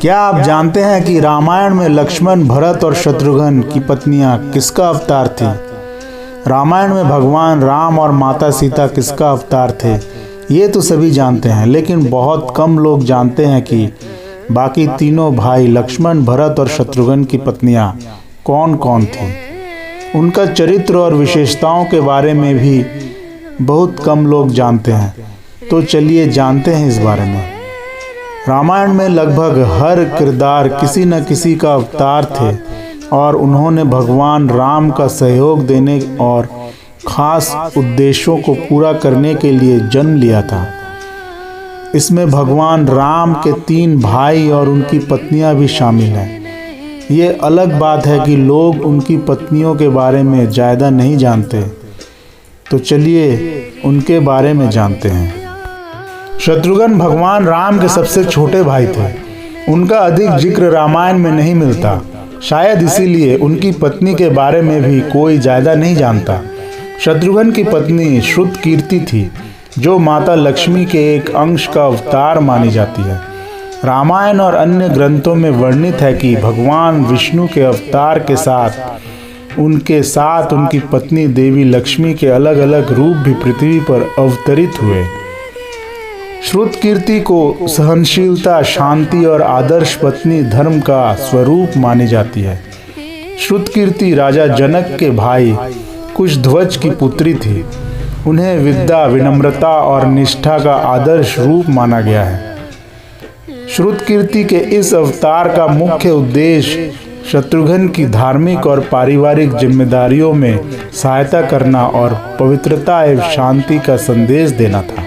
क्या आप जानते हैं कि रामायण में लक्ष्मण, भरत और शत्रुघ्न की पत्नियां किसका अवतार थी? रामायण में भगवान राम और माता सीता किसका अवतार थे? ये तो सभी जानते हैं, लेकिन बहुत कम लोग जानते हैं कि बाकी तीनों भाई लक्ष्मण, भरत और शत्रुघ्न की पत्नियां कौन कौन थीं। उनका चरित्र और विशेषताओं के बारे में भी बहुत कम लोग जानते हैं। तो चलिए जानते हैं इस बारे में। रामायण में लगभग हर किरदार किसी न किसी का अवतार थे और उन्होंने भगवान राम का सहयोग देने और खास उद्देश्यों को पूरा करने के लिए जन्म लिया था। इसमें भगवान राम के 3 भाई और उनकी पत्नियां भी शामिल हैं। ये अलग बात है कि लोग उनकी पत्नियों के बारे में ज़्यादा नहीं जानते। तो चलिए उनके बारे में जानते हैं। शत्रुघ्न भगवान राम के सबसे छोटे भाई थे। उनका अधिक जिक्र रामायण में नहीं मिलता। शायद इसीलिए उनकी पत्नी के बारे में भी कोई ज़्यादा नहीं जानता। शत्रुघ्न की पत्नी श्रुतकीर्ति थी, जो माता लक्ष्मी के एक अंश का अवतार मानी जाती है। रामायण और अन्य ग्रंथों में वर्णित है कि भगवान विष्णु के अवतार के साथ उनकी पत्नी देवी लक्ष्मी के अलग अलग रूप भी पृथ्वी पर अवतरित हुए। श्रुतकीर्ति को सहनशीलता, शांति और आदर्श पत्नी धर्म का स्वरूप मानी जाती है। श्रुतकीर्ति राजा जनक के भाई कुशध्वज की पुत्री थी। उन्हें विद्या, विनम्रता और निष्ठा का आदर्श रूप माना गया है। श्रुतकीर्ति के इस अवतार का मुख्य उद्देश्य शत्रुघ्न की धार्मिक और पारिवारिक जिम्मेदारियों में सहायता करना और पवित्रता एवं शांति का संदेश देना था।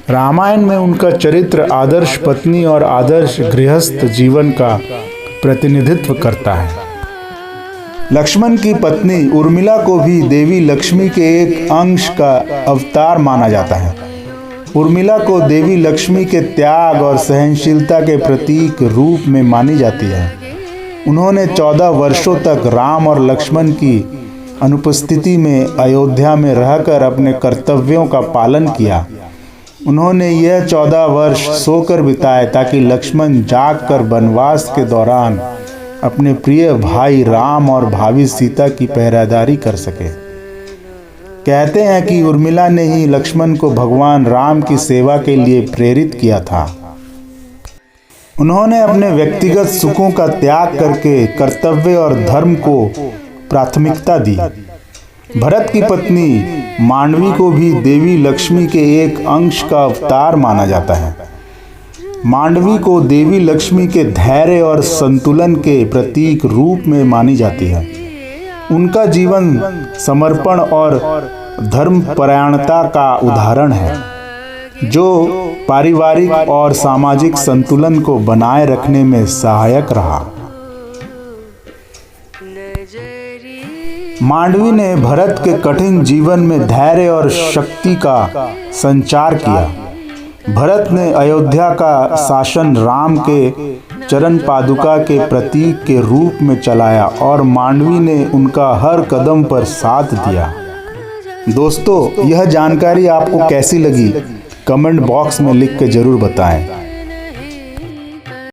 रामायण में उनका चरित्र आदर्श पत्नी और आदर्श गृहस्थ जीवन का प्रतिनिधित्व करता है। लक्ष्मण की पत्नी उर्मिला को भी देवी लक्ष्मी के एक अंश का अवतार माना जाता है। उर्मिला को देवी लक्ष्मी के त्याग और सहनशीलता के प्रतीक रूप में मानी जाती है। उन्होंने 14 वर्षों तक राम और लक्ष्मण की अनुपस्थिति में अयोध्या में रहकर अपने कर्तव्यों का पालन किया। उन्होंने यह 14 वर्ष सोकर बिताए ताकि लक्ष्मण जागकर वनवास के दौरान अपने प्रिय भाई राम और भाभी सीता की पहरेदारी कर सके। कहते हैं कि उर्मिला ने ही लक्ष्मण को भगवान राम की सेवा के लिए प्रेरित किया था। उन्होंने अपने व्यक्तिगत सुखों का त्याग करके कर्तव्य और धर्म को प्राथमिकता दी। भरत की पत्नी मांडवी को भी देवी लक्ष्मी के एक अंश का अवतार माना जाता है। मांडवी को देवी लक्ष्मी के धैर्य और संतुलन के प्रतीक रूप में मानी जाती है। उनका जीवन समर्पण और धर्मपरायणता का उदाहरण है, जो पारिवारिक और सामाजिक संतुलन को बनाए रखने में सहायक रहा। मांडवी ने भरत के कठिन जीवन में धैर्य और शक्ति का संचार किया। भरत ने अयोध्या का शासन राम के चरण पादुका के प्रतीक के रूप में चलाया और मांडवी ने उनका हर कदम पर साथ दिया। दोस्तों, यह जानकारी आपको कैसी लगी? कमेंट बॉक्स में लिख के जरूर बताएं।